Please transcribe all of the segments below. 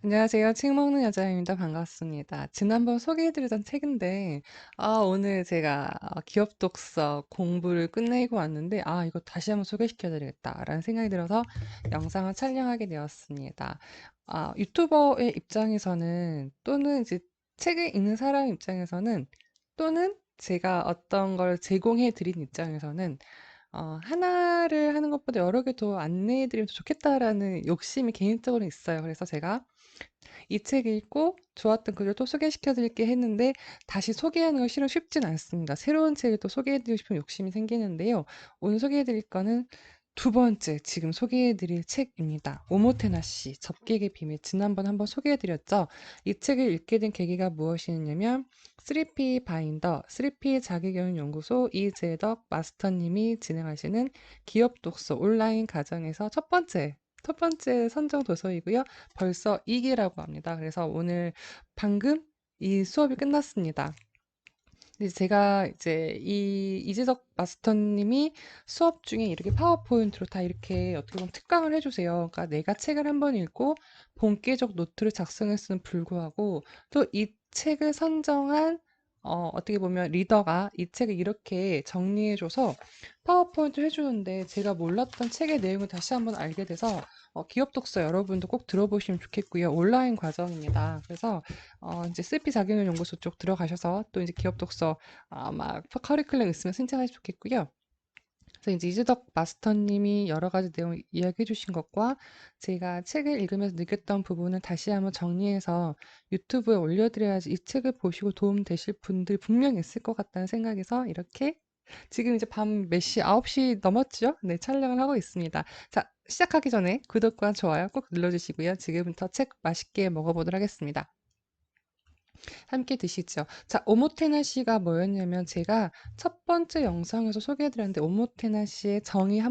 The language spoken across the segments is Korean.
안녕하세요. 책 먹는 여자입니다. 반갑습니다. 지난번 소개해드렸던 책인데, 오늘 제가 기업 독서 공부를 끝내고 왔는데, 이거 다시 한번 소개시켜드리겠다라는 생각이 들어서 영상을 촬영하게 되었습니다. 유튜버의 입장에서는, 또는 이제 책을 읽는 사람 입장에서는, 또는 제가 어떤 걸 제공해 드린 입장에서는, 하나를 하는 것보다 여러 개 더 안내해 드리면 좋겠다라는 욕심이 개인적으로 있어요. 그래서 제가 이 책 읽고 좋았던 글을 또 소개시켜 드릴게 했는데 다시 소개하는 건 실은 쉽진 않습니다. 새로운 책을 또 소개해 드리고 싶은 욕심이 생기는데요. 오늘 소개해 드릴 거는 두 번째 지금 소개해 드릴 책입니다. 오모테나 씨, 접객의 비밀. 지난번 한번 소개해 드렸죠. 이 책을 읽게 된 계기가 무엇이냐면 3P 바인더, 3P 자기교육 연구소 이재덕 마스터님이 진행하시는 기업 독서 온라인 과정에서 첫 번째 선정 도서이고요. 벌써 2기라고 합니다. 그래서 오늘 방금 이 수업이 끝났습니다. 근데 제가 이제 이 이재석 마스터님이 수업 중에 이렇게 파워포인트로 다 이렇게 어떻게 보면 특강을 해주세요. 그러니까 내가 책을 한번 읽고 본계적 노트를 작성했음에 불구하고 또 이 책을 선정한 어떻게 보면 리더가 이 책을 이렇게 정리해줘서 파워포인트 해주는데 제가 몰랐던 책의 내용을 다시 한번 알게 돼서 기업 독서 여러분도 꼭 들어보시면 좋겠고요. 온라인 과정입니다. 그래서 이제 슬피 자기능 연구소 쪽 들어가셔서 또 이제 기업 독서 막 커리큘럼 있으면 신청하시면 좋겠고요. 그래서 이제 이재덕 마스터님이 여러 가지 내용 이야기해 주신 것과 제가 책을 읽으면서 느꼈던 부분을 다시 한번 정리해서 유튜브에 올려드려야지 이 책을 보시고 도움 되실 분들 분명히 있을 것 같다는 생각에서 이렇게 지금 이제 밤 몇 시, 9시 넘었죠? 네, 촬영을 하고 있습니다. 자, 시작하기 전에 구독과 좋아요 꼭 눌러주시고요. 지금부터 책 맛있게 먹어보도록 하겠습니다. 함께 드시죠. 자, 오모테나 씨가 뭐였냐면 제가 첫 번째 영상에서 소개해드렸는데 오모테나 씨의 정의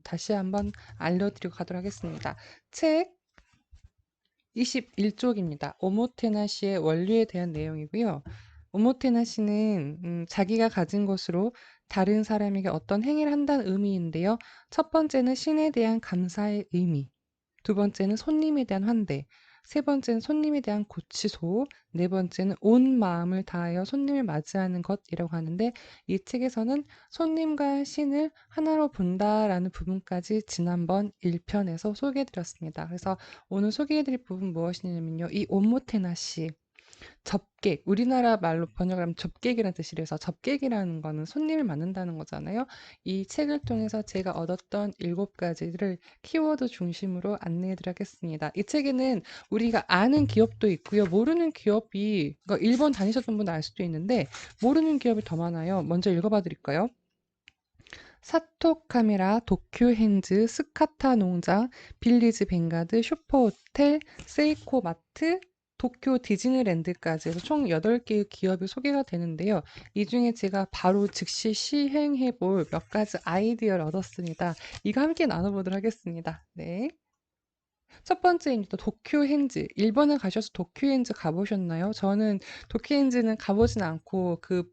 다시 한번 알려드리고 가도록 하겠습니다. 책 21쪽입니다. 오모테나 씨의 원리에 대한 내용이고요. 오모테나 씨는 자기가 가진 것으로 다른 사람에게 어떤 행위를 한다는 의미인데요. 첫 번째는 신에 대한 감사의 의미, 두 번째는 손님에 대한 환대, 세 번째는 손님에 대한 고치소, 네 번째는 온 마음을 다하여 손님을 맞이하는 것이라고 하는데 이 책에서는 손님과 신을 하나로 본다라는 부분까지 지난번 1편에서 소개해드렸습니다. 그래서 오늘 소개해드릴 부분 무엇이냐면요. 이 오모테나 씨, 접객, 우리나라 말로 번역을 하면 접객이라는 뜻이라서 접객이라는 거는 손님을 만난다는 거잖아요. 이 책을 통해서 제가 얻었던 7가지를 키워드 중심으로 안내해 드리겠습니다. 이 책에는 우리가 아는 기업도 있고요. 모르는 기업이, 그러니까 일본 다니셨던 분은 알 수도 있는데, 모르는 기업이 더 많아요. 먼저 읽어봐 드릴까요? 사토 카메라, 도쿄 핸즈, 스카타 농장, 빌리지 뱅가드, 슈퍼호텔, 세이코 마트, 도쿄 디즈니랜드까지 해서 총 8개의 기업이 소개가 되는데요. 이 중에 제가 바로 즉시 시행해 볼 몇 가지 아이디어를 얻었습니다. 이거 함께 나눠보도록 하겠습니다. 네. 첫 번째입니다. 도쿄엔즈. 일본에 가셔서 도쿄엔즈 가보셨나요? 저는 도쿄엔즈는 가보진 않고 그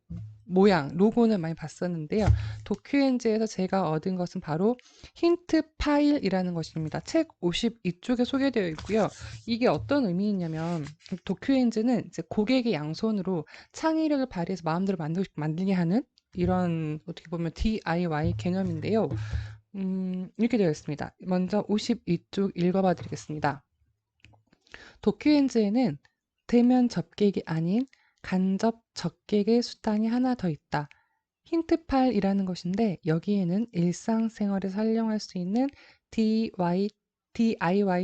모양, 로고는 많이 봤었는데요. 도쿄엔즈에서 제가 얻은 것은 바로 힌트 파일이라는 것입니다. 책 52쪽에 소개되어 있고요. 이게 어떤 의미냐면 도쿄엔즈는 이제 고객의 양손으로 창의력을 발휘해서 마음대로 만들게 하는 이런 어떻게 보면 DIY 개념인데요. 이렇게 되어 있습니다. 먼저 52쪽 읽어봐 드리겠습니다. 도큐엔즈에는 대면 접객이 아닌 간접 접객의 수단이 하나 더 있다. 힌트팔이라는 것인데 여기에는 일상생활에서 활용할 수 있는 DIY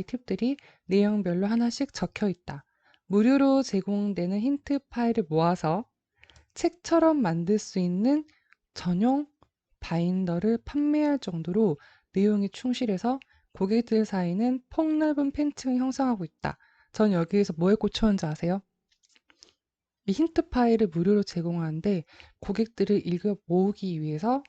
팁들이 내용별로 하나씩 적혀 있다. 무료로 제공되는 힌트 파일을 모아서 책처럼 만들 수 있는 전용 바인더를 판매할 정도로 내용이 충실해서 고객들 사이는 폭넓은 팬층을 형성하고 있다. 전 여기에서 뭐에 꽂혔는지 아세요? 이 힌트 파일을 무료로 제공하는데 고객들을 읽어 모으기 위해서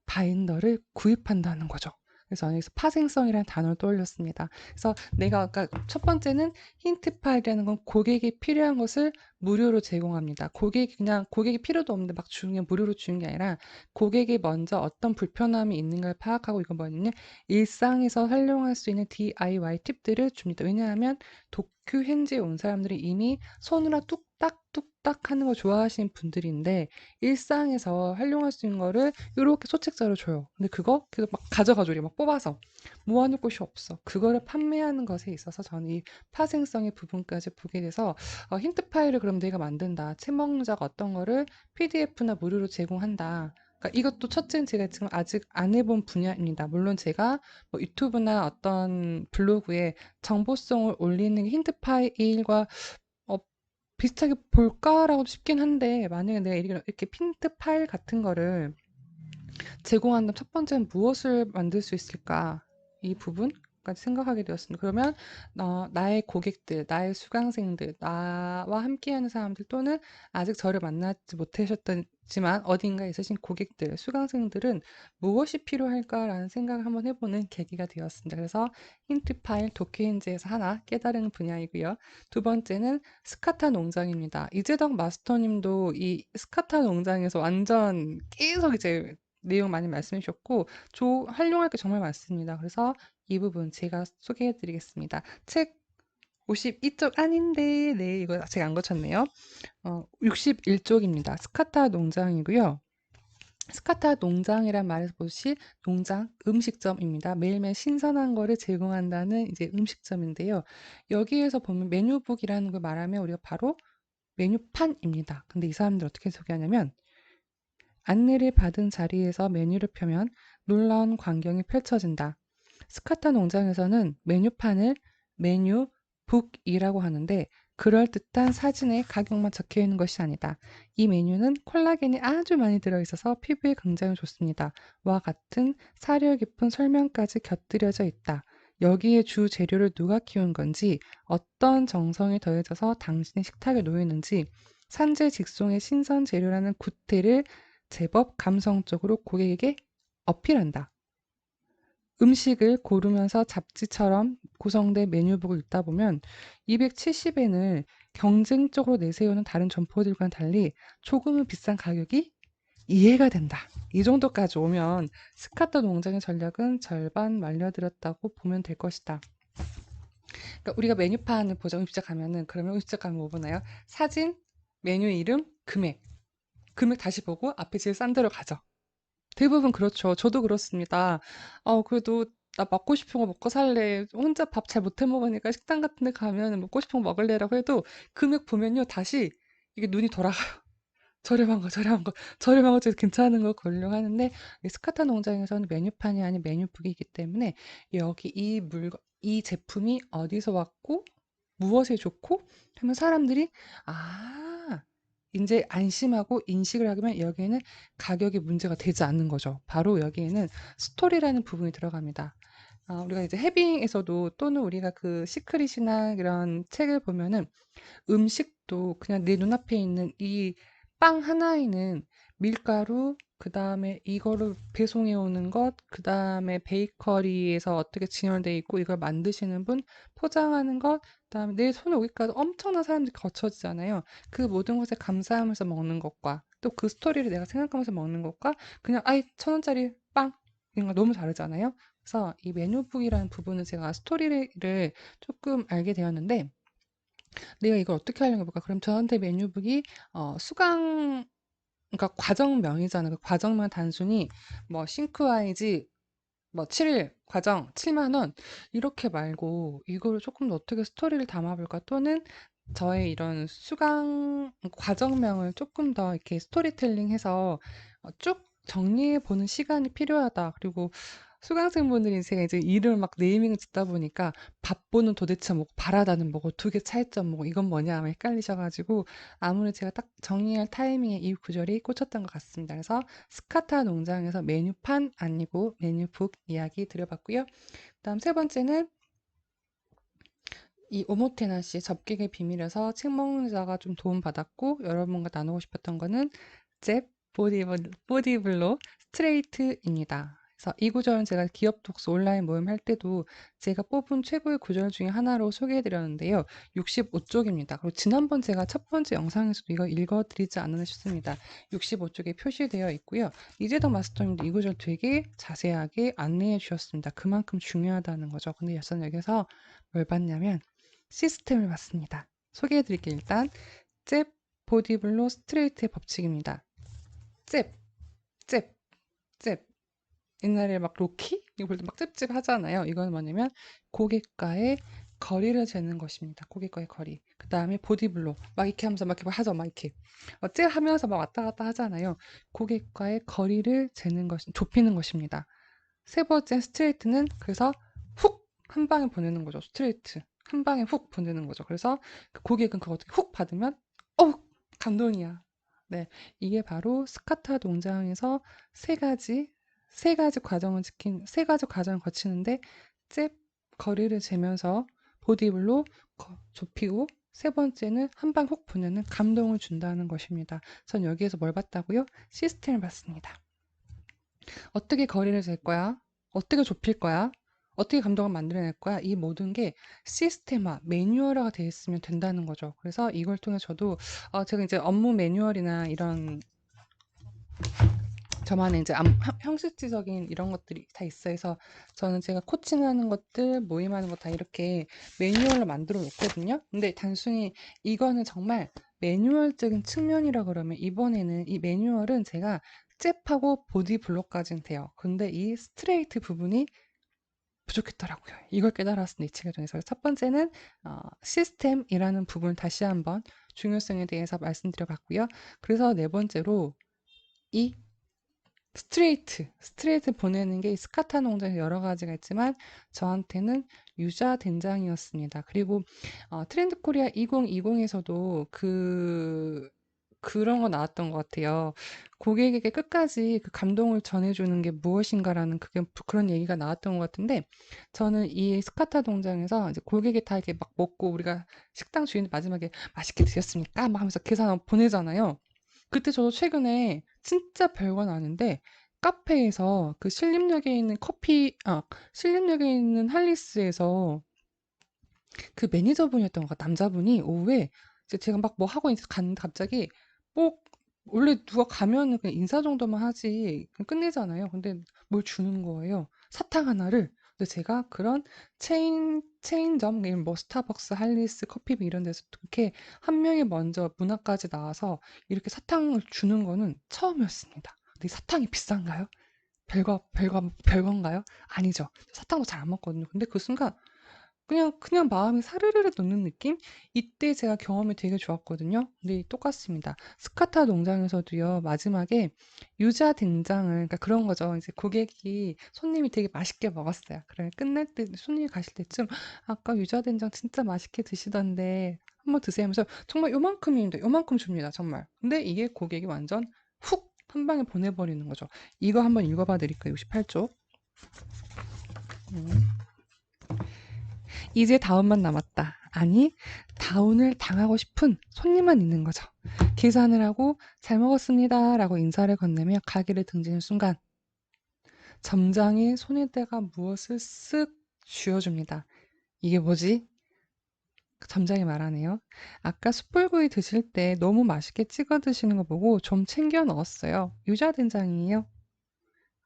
바인더를 구입한다는 거죠. 그래서 저는 여기서 파생성이라는 단어를 떠올렸습니다. 그래서 내가 아까 첫 번째는 힌트 파일이라는 건 고객이 필요한 것을 무료로 제공합니다. 고객이 그냥 고객이 필요도 없는데 막 주는 게 무료로 주는 게 아니라 고객이 먼저 어떤 불편함이 있는가를 파악하고 이건 뭐냐면 일상에서 활용할 수 있는 DIY 팁들을 줍니다. 왜냐하면 도쿄 현지에 온 사람들이 이미 손으로 뚝딱뚝딱 하는 거 좋아하시는 분들인데 일상에서 활용할 수 있는 거를 요렇게 소책자로 줘요. 근데 그거 계속 막 가져가죠. 우리가 막 뽑아서. 모아놓을 곳이 없어. 그거를 판매하는 것에 있어서 저는 이 파생성의 부분까지 보게 돼서 힌트 파일을 그럼 내가 만든다. 책먹자가 어떤 거를 PDF나 무료로 제공한다. 그러니까 이것도 첫째는 제가 지금 아직 안 해본 분야입니다. 물론 제가 뭐 유튜브나 어떤 블로그에 정보성을 올리는 힌트 파일과 어, 비슷하게 볼까라고 싶긴 한데 만약에 내가 이렇게 힌트 파일 같은 거를 제공한다면 첫 번째는 무엇을 만들 수 있을까? 이 부분까지 생각하게 되었습니다. 그러면 나의 고객들, 나의 수강생들, 나와 함께하는 사람들 또는 아직 저를 만나지 못하셨지만 어딘가에 있으신 고객들, 수강생들은 무엇이 필요할까라는 생각을 한번 해보는 계기가 되었습니다. 그래서 힌트 파일 도쿄인지에서 하나 깨달은 분야이고요. 두 번째는 스카타 농장입니다. 이재덕 마스터님도 이 스카타 농장에서 완전 계속 이제 내용 많이 말씀해 주셨고 활용할 게 정말 많습니다. 그래서 이 부분 제가 소개해 드리겠습니다. 책 52쪽 아닌데 네 이거 제가 안 거쳤네요. 61쪽입니다. 스카타 농장이고요. 스카타 농장이란 말에서 보시 농장 음식점입니다. 매일매일 신선한 거를 제공한다는 이제 음식점인데요. 여기에서 보면 메뉴북이라는 걸 말하면 우리가 바로 메뉴판입니다. 근데 이 사람들 어떻게 소개하냐면 안내를 받은 자리에서 메뉴를 펴면 놀라운 광경이 펼쳐진다. 스카타 농장에서는 메뉴판을 메뉴북이라고 하는데 그럴듯한 사진에 가격만 적혀 있는 것이 아니다. 이 메뉴는 콜라겐이 아주 많이 들어있어서 피부에 굉장히 좋습니다. 와 같은 사려 깊은 설명까지 곁들여져 있다. 여기에 주 재료를 누가 키운 건지, 어떤 정성이 더해져서 당신의 식탁에 놓이는지, 산재 직송의 신선 재료라는 구태를 제법 감성적으로 고객에게 어필한다. 음식을 고르면서 잡지처럼 구성된 메뉴북을 읽다 보면 270엔을 경쟁적으로 내세우는 다른 점포들과는 달리 조금은 비싼 가격이 이해가 된다. 이 정도까지 오면 스카터 농장의 전략은 절반 말려들었다고 보면 될 것이다. 그러니까 우리가 메뉴판을 보자. 음식점 가면은 그러면 음식점 가면 뭐 보나요? 사진, 메뉴 이름, 금액. 금액 다시 보고 앞에 제일 싼 데로 가죠. 대부분 그렇죠. 저도 그렇습니다. 그래도 나 먹고 싶은 거 먹고 살래. 혼자 밥 잘 못해 먹으니까 식당 같은 데 가면 먹고 싶은 거 먹을래라고 해도 금액 보면요. 다시 이게 눈이 돌아가요. 저렴한 거, 저렴한 거, 저렴한 거 중에서 괜찮은 거 고르려고 하는데 이 스카타 농장에서는 메뉴판이 아닌 메뉴북이기 때문에 여기 이 제품이 어디서 왔고 무엇에 좋고 하면 사람들이 아 인제 안심하고 인식을 하면 여기에는 가격이 문제가 되지 않는 거죠. 바로 여기에는 스토리라는 부분이 들어갑니다. 우리가 이제 해빙에서도 또는 우리가 그 시크릿이나 이런 책을 보면은 음식도 그냥 내 눈앞에 있는 이 빵 하나에는 밀가루, 그다음에 이거를 배송해 오는 것, 그다음에 베이커리에서 어떻게 진열돼 있고 이걸 만드시는 분, 포장하는 것, 그다음에 내 손에 오기까지 엄청난 사람들이 거쳐지잖아요. 그 모든 것에 감사하면서 먹는 것과 또 그 스토리를 내가 생각하면서 먹는 것과 그냥 아이 1,000원짜리 빵 이런 거 너무 다르잖아요. 그래서 이 메뉴북이라는 부분은 제가 스토리를 조금 알게 되었는데 내가 이걸 어떻게 하려고 해볼까? 그럼 저한테 메뉴북이 수강 그러니까 과정명이잖아요. 그 과정명 단순히 뭐 싱크와이즈 뭐 7일 과정 7만 원 이렇게 말고 이거를 조금 더 어떻게 스토리를 담아볼까? 또는 저의 이런 수강 과정명을 조금 더 이렇게 스토리텔링해서 쭉 정리해 보는 시간이 필요하다. 그리고 수강생분들이 제가 이제 이름을 막 네이밍을 짓다 보니까 밥보는 도대체 뭐고 바라다는 뭐고 두 개 차이점 뭐고 이건 뭐냐 아마 헷갈리셔가지고 아무래도 제가 딱 정리할 타이밍에 이 구절이 꽂혔던 것 같습니다. 그래서 스카타 농장에서 메뉴판 아니고 메뉴북 이야기 드려봤고요. 그다음 세 번째는 이 오모테나 씨 접객의 비밀에서 책 먹는 자가 좀 도움받았고 여러분과 나누고 싶었던 거는 잽 보디블로 스트레이트입니다. 그래서 이 구절은 제가 기업 독서 온라인 모임 할 때도 제가 뽑은 최고의 구절 중에 하나로 소개해 드렸는데요. 65쪽입니다. 그리고 지난번 제가 첫 번째 영상에서도 이거 읽어 드리지 않았나 싶습니다. 65쪽에 표시되어 있고요. 이재덕 마스터님도 이 구절 되게 자세하게 안내해 주셨습니다. 그만큼 중요하다는 거죠. 근데 저는 여기서 뭘 봤냐면 시스템을 봤습니다. 소개해 드릴게요. 일단 잽, 보디블로, 스트레이트의 법칙입니다. 잽, 잽, 잽. 옛날에 막 로키? 이거 볼 때 막 찝찝 하잖아요. 이건 뭐냐면 고객과의 거리를 재는 것입니다. 고객과의 거리. 그 다음에 보디블로. 막 이렇게 하면서 막 이렇게 하죠. 막 이렇게. 잽 하면서 막 왔다 갔다 하잖아요. 고객과의 거리를 재는 것, 좁히는 것입니다. 세 번째 스트레이트는 그래서 훅! 한 방에 보내는 거죠. 스트레이트. 한 방에 훅 보내는 거죠. 그래서 그 고객은 그거 어떻게 훅 받으면 감동이야. 네. 이게 바로 스카타 농장에서 세 가지 세 가지 과정을 거치는데 잽 거리를 재면서 보디블로 좁히고 세 번째는 한 방 훅 보내는 감동을 준다는 것입니다. 전 여기에서 뭘 봤다고요? 시스템을 봤습니다. 어떻게 거리를 잴 거야? 어떻게 좁힐 거야? 어떻게 감동을 만들어낼 거야? 이 모든 게 시스템화, 매뉴얼화가 되어 있으면 된다는 거죠. 그래서 이걸 통해 저도 제가 이제 업무 매뉴얼이나 이런 저만의 이제 형식지적인 이런 것들이 다 있어서 저는 제가 코칭하는 것들, 모임하는 거 다 이렇게 매뉴얼로 만들어 놓거든요. 근데 단순히 이거는 정말 매뉴얼적인 측면이라 그러면 이번에는 이 매뉴얼은 제가 잽하고 보디 블록까지는 돼요. 근데 이 스트레이트 부분이 부족했더라고요. 이걸 깨달았습니다. 이 책 중에서. 첫 번째는 시스템이라는 부분을 다시 한번 중요성에 대해서 말씀드려 봤고요. 그래서 네 번째로 이 스트레이트 보내는 게 스카타 농장에 여러 가지가 있지만 저한테는 유자 된장이었습니다. 그리고 트렌드 코리아 2020에서도 그런 거 나왔던 것 같아요. 고객에게 끝까지 그 감동을 전해주는 게 무엇인가라는 그런 얘기가 나왔던 것 같은데 저는 이 스카타 농장에서 이제 고객이 다 이렇게 막 먹고 우리가 식당 주인 마지막에 맛있게 드셨습니까? 막 하면서 계산 보내잖아요. 그때 저도 최근에 진짜 별건 아닌데 카페에서 그 신림역에 있는 할리스에서 그 매니저분이었던 것 같아요. 남자분이 오후에 이제 제가 막 뭐 하고 갔는데 갑자기 뭐 원래 누가 가면은 그냥 인사 정도만 하지 그냥 끝내잖아요. 근데 뭘 주는 거예요. 사탕 하나를. 근데 제가 그런 체인점, 뭐 스타벅스, 할리스, 커피비 이런 데서 그렇게 한 명이 먼저 문 앞까지 나와서 이렇게 사탕을 주는 거는 처음이었습니다. 근데 이 사탕이 비싼가요? 별건가요? 아니죠. 사탕도 잘 안 먹거든요. 근데 그 순간 그냥 마음이 사르르르 녹는 느낌? 이때 제가 경험이 되게 좋았거든요. 근데 똑같습니다. 스카타 농장에서도요, 마지막에 유자 된장을, 그러니까 그런 거죠. 이제 손님이 되게 맛있게 먹었어요. 그래, 끝날 때, 손님이 가실 때쯤, 아까 유자 된장 진짜 맛있게 드시던데, 한번 드세요 하면서, 정말 요만큼입니다. 요만큼 줍니다. 정말. 근데 이게 고객이 완전 훅! 한 방에 보내버리는 거죠. 이거 한번 읽어봐 드릴게요. 68쪽. 이제 다운만 남았다. 아니, 다운을 당하고 싶은 손님만 있는 거죠. 계산을 하고 잘 먹었습니다. 라고 인사를 건네며 가게를 등지는 순간 점장이 손에다가 무엇을 쓱 쥐어줍니다. 이게 뭐지? 점장이 말하네요. 아까 숯불구이 드실 때 너무 맛있게 찍어 드시는 거 보고 좀 챙겨 넣었어요. 유자된장이에요.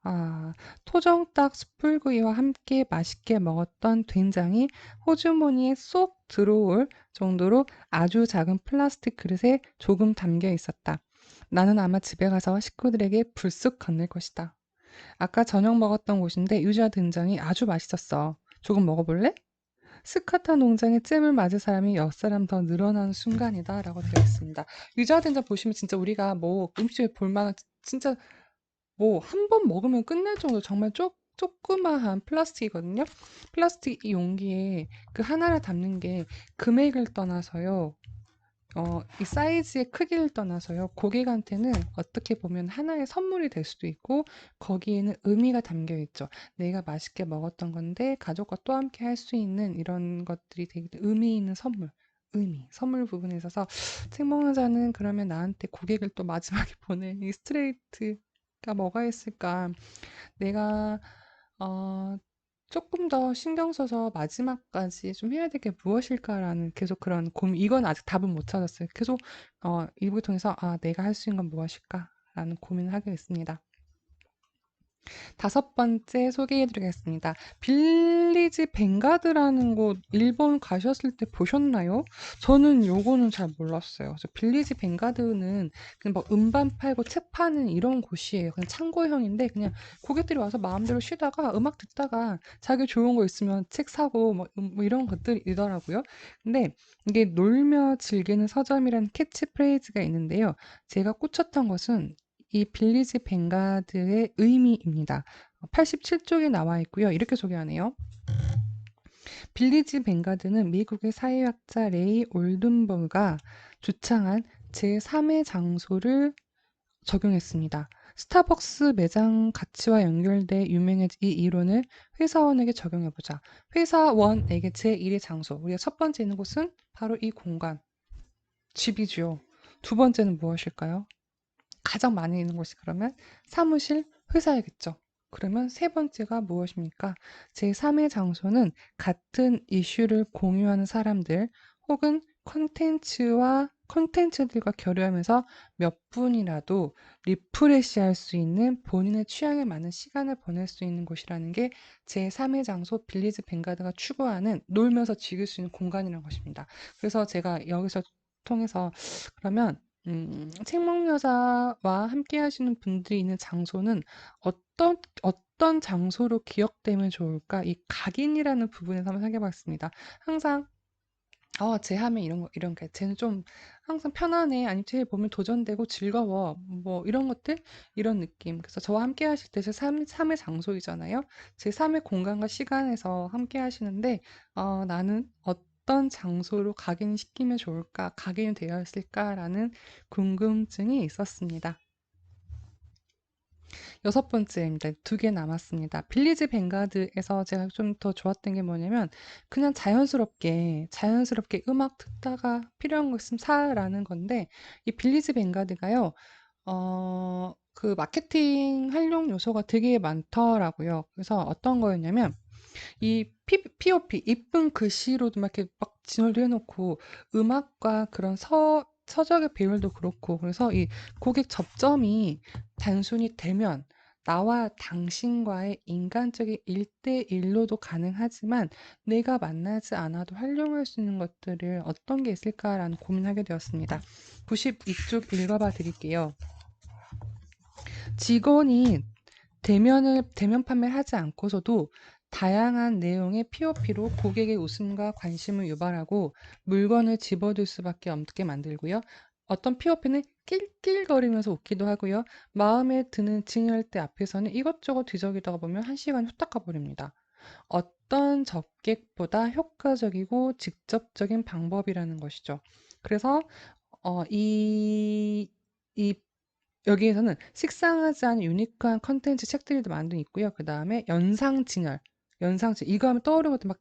아, 토종닭 숯불구이와 함께 맛있게 먹었던 된장이 호주머니에 쏙 들어올 정도로 아주 작은 플라스틱 그릇에 조금 담겨 있었다. 나는 아마 집에 가서 식구들에게 불쑥 건넬 것이다. 아까 저녁 먹었던 곳인데 유자 된장이 아주 맛있었어. 조금 먹어볼래? 스카타 농장에 잼을 맞을 사람이 6사람 더 늘어나는 순간이다 라고 되어 있습니다. 유자 된장 보시면 진짜 우리가 뭐 음식에 볼만한 진짜 뭐 한 번 먹으면 끝날 정도로 정말 조그마한 플라스틱이거든요. 플라스틱 이 용기에 그 하나를 담는 게 금액을 떠나서요. 이 사이즈의 크기를 떠나서요. 고객한테는 어떻게 보면 하나의 선물이 될 수도 있고 거기에는 의미가 담겨 있죠. 내가 맛있게 먹었던 건데 가족과 또 함께 할 수 있는 이런 것들이 되게 의미 있는 선물 부분에 있어서 책 먹는 자는 그러면 나한테 고객을 또 마지막에 보내 이 스트레이트가 있을까? 뭐가 있을까? 내가 어, 조금 더 신경 써서 마지막까지 좀 해야 될 게 무엇일까라는 계속 그런 고민, 이건 아직 답은 못 찾았어요. 계속 이북을 통해서 내가 할 수 있는 건 무엇일까라는 고민을 하게 됐습니다. 다섯 번째 소개해 드리겠습니다. 빌리지 벵가드라는 곳 일본 가셨을 때 보셨나요? 저는 요거는 잘 몰랐어요. 그래서 빌리지 벵가드는 그냥 막 음반 팔고 책 파는 이런 곳이에요. 그냥 창고형인데 그냥 고객들이 와서 마음대로 쉬다가 음악 듣다가 자기 좋은 거 있으면 책 사고 뭐 이런 것들이더라고요. 근데 이게 놀며 즐기는 서점이라는 캐치프레이즈가 있는데요. 제가 꽂혔던 것은 이 빌리지 벵가드의 의미입니다. 87쪽에 나와 있고요. 이렇게 소개하네요. 빌리지 벵가드는 미국의 사회학자 레이 올든버그가 주창한 제3의 장소를 적용했습니다. 스타벅스 매장 가치와 연결돼 유명해진 이 이론을 회사원에게 적용해보자. 회사원에게 제1의 장소, 우리가 첫 번째 있는 곳은 바로 이 공간, 집이죠. 두 번째는 무엇일까요? 가장 많이 있는 곳이 그러면 사무실, 회사이겠죠. 그러면 세 번째가 무엇입니까? 제3의 장소는 같은 이슈를 공유하는 사람들 혹은 컨텐츠들과 교류하면서 몇 분이라도 리프레시 할 수 있는 본인의 취향에 맞는 시간을 보낼 수 있는 곳이라는 게 제3의 장소 빌리지 벵가드가 추구하는 놀면서 즐길 수 있는 공간이라는 것입니다. 그래서 제가 여기서 통해서 그러면 책먹여자와 함께 하시는 분들이 있는 장소는 어떤 장소로 기억되면 좋을까? 이 각인이라는 부분에서 한번 생각해 봤습니다. 항상 쟤 하면 이런 게, 쟤는 좀 항상 편하네. 아니, 쟤 보면 도전되고 즐거워. 뭐, 이런 것들, 이런 느낌. 그래서 저와 함께 하실 때 제 3의 장소이잖아요. 제 3의 공간과 시간에서 함께 하시는데, 나는 어떤 장소로 각인시키면 좋을까? 각인이 되어 있을까라는 궁금증이 있었습니다. 여섯 번째입니다. 두 개 남았습니다. 빌리지 벵가드에서 제가 좀 더 좋았던 게 뭐냐면 그냥 자연스럽게 음악 듣다가 필요한 거 있으면 사라는 건데 이 빌리지 벵가드가요. 그 마케팅 활용 요소가 되게 많더라고요. 그래서 어떤 거였냐면 이 POP 이쁜 글씨로도 막 이렇게 막 진열도 해놓고 음악과 그런 서적의 배열도 그렇고 그래서 이 고객 접점이 단순히 대면 나와 당신과의 인간적인 1대1로도 가능하지만 내가 만나지 않아도 활용할 수 있는 것들을 어떤 게 있을까라는 고민하게 되었습니다. 92쪽 읽어봐 드릴게요. 직원이 대면 판매하지 않고서도 다양한 내용의 POP로 고객의 웃음과 관심을 유발하고 물건을 집어들 수밖에 없게 만들고요. 어떤 POP는 낄낄거리면서 웃기도 하고요. 마음에 드는 진열대 앞에서는 이것저것 뒤적이다가 보면 한 시간이 후딱 가버립니다. 어떤 접객보다 효과적이고 직접적인 방법이라는 것이죠. 그래서 이 여기에서는 식상하지 않은 유니크한 컨텐츠 책들이 많이 있고요. 그 다음에 연상진열. 이거 하면 떠오르는 것도 막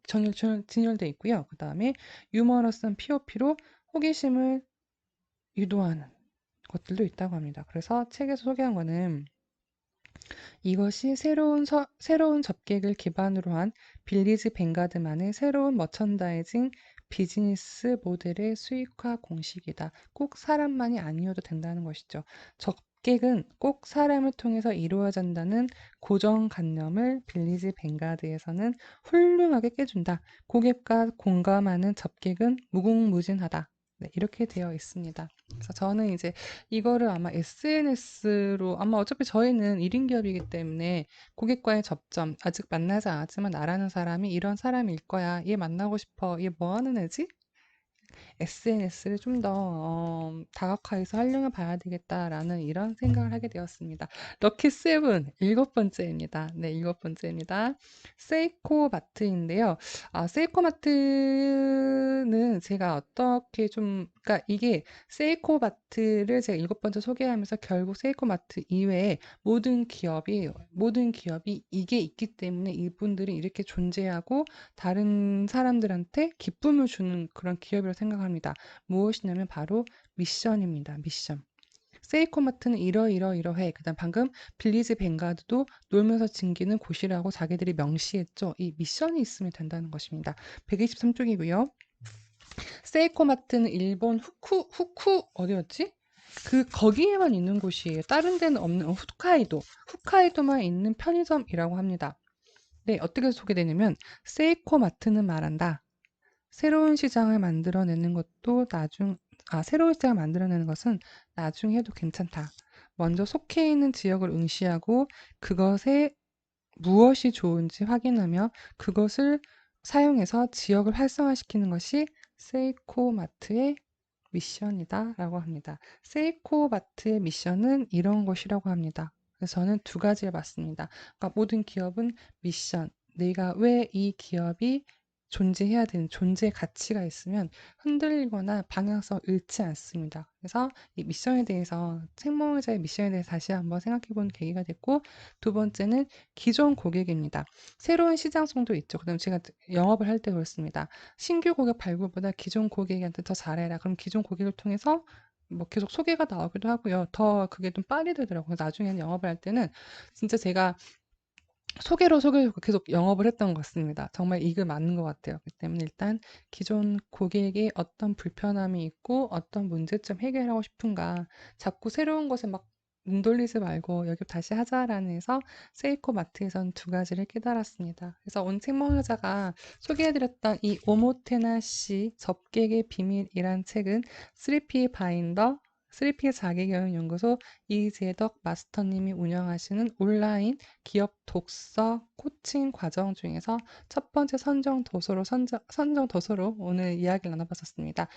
진열돼 있고요. 그 다음에 유머러스한 POP로 호기심을 유도하는 것들도 있다고 합니다. 그래서 책에서 소개한 거는 이것이 새로운 접객을 기반으로 한 빌리지 벵가드만의 새로운 머천다이징 비즈니스 모델의 수익화 공식이다. 꼭 사람만이 아니어도 된다는 것이죠. 접객은 꼭 사람을 통해서 이루어진다는 고정관념을 빌리지 벵가드에서는 훌륭하게 깨준다. 고객과 공감하는 접객은 무궁무진하다. 네, 이렇게 되어 있습니다. 그래서 저는 이제 이거를 아마 SNS로 아마 어차피 저희는 1인 기업이기 때문에 고객과의 접점 아직 만나지 않았지만 나라는 사람이 이런 사람일 거야. 얘 만나고 싶어. 얘 뭐 하는 애지? SNS를 좀 더 다각화해서 활용해 봐야 되겠다라는 이런 생각을 하게 되었습니다. 럭키 세븐 일곱 번째입니다. 네, 일곱 번째입니다. 세이코마트인데요. 세이코마트는 제가 어떻게 좀, 그러니까 이게 세이코마트를 제가 일곱 번째 소개하면서 결국 세이코마트 이외에 모든 기업이 이게 있기 때문에 이분들이 이렇게 존재하고 다른 사람들한테 기쁨을 주는 그런 기업이라고 생각합니다. 무엇이냐면 바로 미션입니다. 미션. 세이코마트는 이러이러이러해. 그다음 방금 빌리지 뱅가드도 놀면서 즐기는 곳이라고 자기들이 명시했죠. 이 미션이 있으면 된다는 것입니다. 123쪽이고요. 세이코마트는 일본 후쿠 어디였지? 거기에만 있는 곳이에요. 다른 데는 없는 홋카이도만 있는 편의점이라고 합니다. 네, 어떻게 소개되냐면 세이코마트는 말한다. 새로운 시장을 만들어내는 것도 새로운 시장을 만들어내는 것은 나중에 해도 괜찮다. 먼저 속해 있는 지역을 응시하고 그것에 무엇이 좋은지 확인하며 그것을 사용해서 지역을 활성화시키는 것이 세이코마트의 미션이다라고 합니다. 세이코마트의 미션은 이런 것이라고 합니다. 그래서 저는 두 가지를 봤습니다. 그러니까 모든 기업은 미션, 내가 왜 이 기업이 존재해야 되는 존재 가치가 있으면 흔들리거나 방향성을 잃지 않습니다. 그래서 이 미션에 대해서 생명의자의 미션에 대해서 다시 한번 생각해 보는 계기가 됐고 두 번째는 기존 고객입니다. 새로운 시장성도 있죠. 그다음 제가 영업을 할 때 그렇습니다. 신규 고객 발굴보다 기존 고객한테 더 잘해라. 그럼 기존 고객을 통해서 뭐 계속 소개가 나오기도 하고요. 더 그게 좀 빨리 되더라고요. 나중에는 영업을 할 때는 진짜 제가 소개로 계속 영업을 했던 것 같습니다. 정말 이게 맞는 것 같아요. 그렇기 때문에 일단 기존 고객의 어떤 불편함이 있고 어떤 문제점 해결하고 싶은가 자꾸 새로운 것에 막 눈 돌리지 말고 여기 다시 하자라는 해서 세이코마트에선 두 가지를 깨달았습니다. 그래서 온 책먹여자가 소개해드렸던 이 오모테나 씨 접객의 비밀이란 책은 3P 바인더 3P 자기교육연구소 이재덕 마스터님이 운영하시는 온라인 기업 독서 코칭 과정 중에서 첫 번째 선정 도서로 오늘 이야기를 나눠봤었습니다.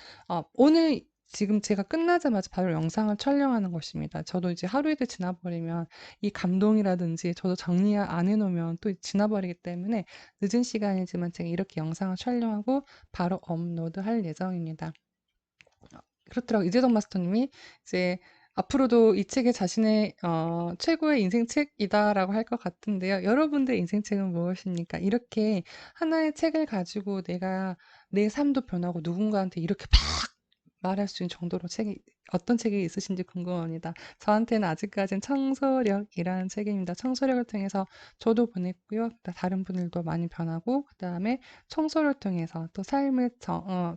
오늘 지금 제가 끝나자마자 바로 영상을 촬영하는 것입니다. 저도 이제 하루 이틀 지나버리면 이 감동이라든지 저도 정리 안 해놓으면 또 지나버리기 때문에 늦은 시간이지만 제가 이렇게 영상을 촬영하고 바로 업로드할 예정입니다. 그렇더라고요. 이재동 마스터님이 이제 앞으로도 이 책이 자신의 최고의 인생 책이다라고 할 것 같은데요. 여러분들의 인생 책은 무엇입니까? 이렇게 하나의 책을 가지고 내가 내 삶도 변하고 누군가한테 이렇게 막 말할 수 있는 정도로 어떤 책이 있으신지 궁금합니다. 저한테는 아직까지는 청소력이라는 책입니다. 청소력을 통해서 저도 변했고요. 다른 분들도 많이 변하고, 그 다음에 청소를 통해서 또 삶을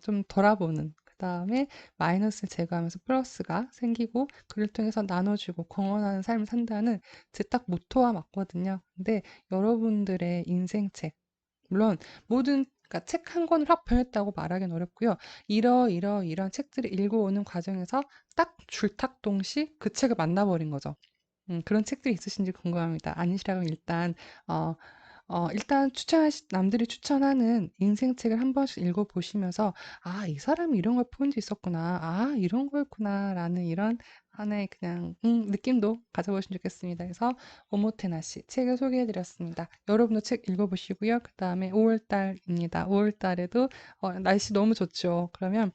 좀 돌아보는, 그 다음에 마이너스를 제거하면서 플러스가 생기고, 그를 통해서 나눠주고 공헌하는 삶을 산다는 제 딱 모토와 맞거든요. 근데 여러분들의 인생책, 물론 모든 그러니까 책 한 권을 확 변했다고 말하기는 어렵고요. 이런 책들을 읽어오는 과정에서 딱 줄탁동시 그 책을 만나버린 거죠. 그런 책들이 있으신지 궁금합니다. 아니시라면 일단 남들이 추천하는 인생책을 한 번씩 읽어보시면서, 아, 이 사람이 이런 걸 본 적 있었구나. 아, 이런 거였구나. 라는 이런 하나의 그냥, 느낌도 가져보시면 좋겠습니다. 그래서 오모테나 씨 책을 소개해드렸습니다. 여러분도 책 읽어보시고요. 그 다음에 5월달입니다. 5월달에도 날씨 너무 좋죠. 그러면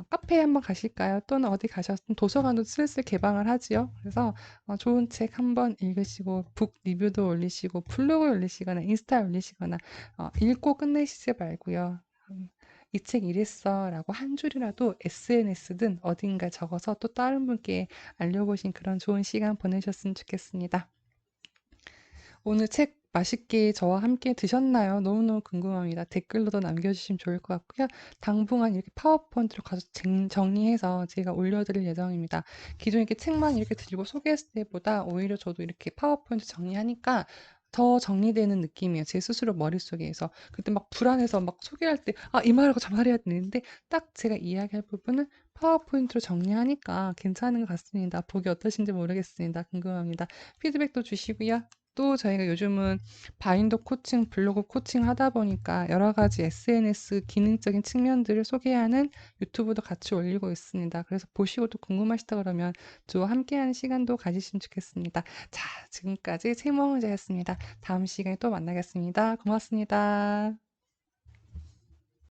카페에 한번 가실까요? 또는 어디 가셨든 도서관도 슬슬 개방을 하지요. 그래서 좋은 책 한번 읽으시고 북 리뷰도 올리시고 블로그 올리시거나 인스타에 올리시거나 읽고 끝내시지 말고요. 이 책 이랬어 라고 한 줄이라도 SNS든 어딘가에 적어서 또 다른 분께 알려보신 그런 좋은 시간 보내셨으면 좋겠습니다. 오늘 책 맛있게 저와 함께 드셨나요? 너무너무 궁금합니다. 댓글로도 남겨주시면 좋을 것 같고요. 당분간 이렇게 파워포인트로 가서 정리해서 제가 올려드릴 예정입니다. 기존에 이렇게 책만 이렇게 들고 소개했을 때보다 오히려 저도 이렇게 파워포인트 정리하니까 더 정리되는 느낌이에요. 제 스스로 머릿속에서. 그때 막 불안해서 막 소개할 때, 이 말하고 저 말해야 되는데, 딱 제가 이야기할 부분은 파워포인트로 정리하니까 괜찮은 것 같습니다. 보기 어떠신지 모르겠습니다. 궁금합니다. 피드백도 주시고요. 또 저희가 요즘은 바인더 코칭, 블로그 코칭 하다 보니까 여러 가지 SNS 기능적인 측면들을 소개하는 유튜브도 같이 올리고 있습니다. 그래서 보시고 또 궁금하시다 그러면 저와 함께하는 시간도 가지시면 좋겠습니다. 자, 지금까지 최몽자였습니다. 다음 시간에 또 만나겠습니다. 고맙습니다.